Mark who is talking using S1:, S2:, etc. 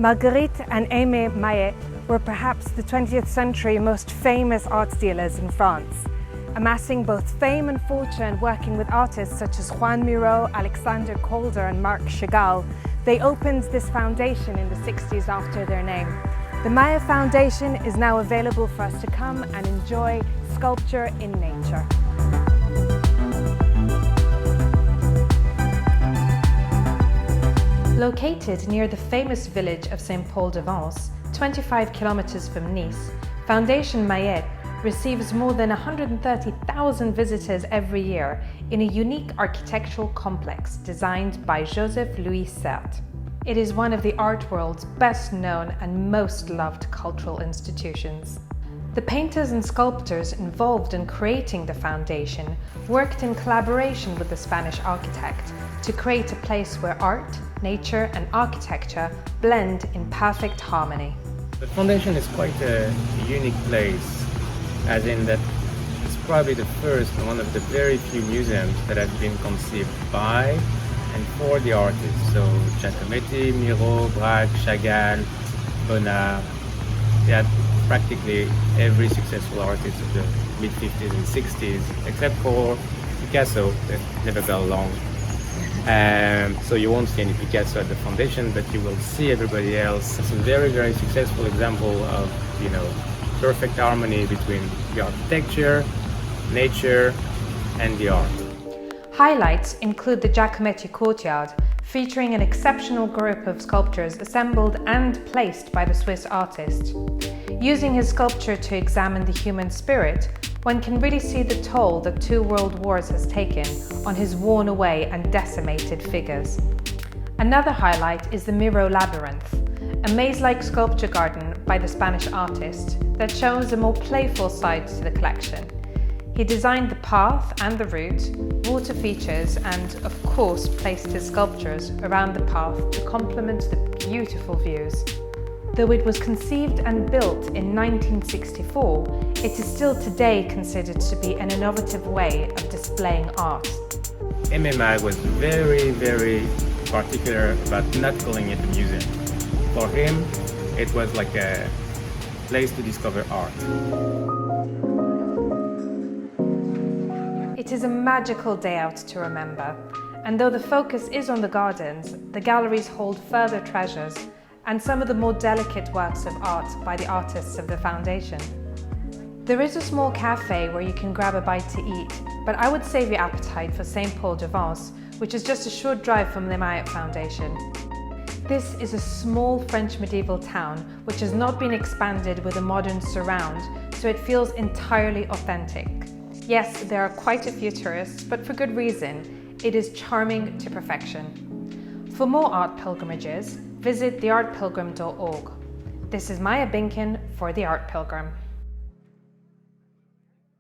S1: Marguerite and Aimé Maeght were perhaps the 20th century most famous art dealers in France, amassing both fame and fortune working with artists such as Joan Miró, Alexander Calder and Marc Chagall. They opened this foundation in the 60s after their name. The Maeght Foundation is now available for us to come and enjoy sculpture in nature. Located near the famous village of Saint-Paul-de-Vence, 25 kilometers from Nice, Fondation Maeght receives more than 130,000 visitors every year in a unique architectural complex designed by Joseph-Louis Sartre. It is one of the art world's best known and most loved cultural institutions. The painters and sculptors involved in creating the foundation worked in collaboration with the Spanish architect to create a place where art, nature and architecture blend in perfect harmony.
S2: The foundation is quite a unique place, as in that it's probably the first and one of the very few museums that have been conceived by and for the artists. So Giacometti, Miro, Braque, Chagall, Bonnard, they had practically every successful artist of the mid-50s and 60s, except for Picasso, that never got along. So you won't see any Picasso at the foundation, but you will see everybody else. It's a very, very successful example of, perfect harmony between the architecture, nature, and the art.
S1: Highlights include the Giacometti courtyard, featuring an exceptional group of sculptures assembled and placed by the Swiss artist. Using his sculpture to examine the human spirit, one can really see the toll that 2 world wars has taken on his worn away and decimated figures. Another highlight is the Miro Labyrinth, a maze-like sculpture garden by the Spanish artist that shows a more playful side to the collection. He designed the path and the route, water features and, of course, placed his sculptures around the path to complement the beautiful views. Though it was conceived and built in 1964, it is still today considered to be an innovative way of displaying art.
S2: Aimé Maeght was very, very particular about not calling it a museum. For him, it was like a place to discover art.
S1: It is a magical day out to remember, and though the focus is on the gardens, the galleries hold further treasures and some of the more delicate works of art by the artists of the foundation. There is a small cafe where you can grab a bite to eat, but I would save your appetite for Saint-Paul-de-Vence, which is just a short drive from the Maeght Foundation. This is a small French medieval town which has not been expanded with a modern surround, so it feels entirely authentic. Yes, there are quite a few tourists, but for good reason. It is charming to perfection. For more art pilgrimages, visit theartpilgrim.org. This is Maya Binkin for The Art Pilgrim.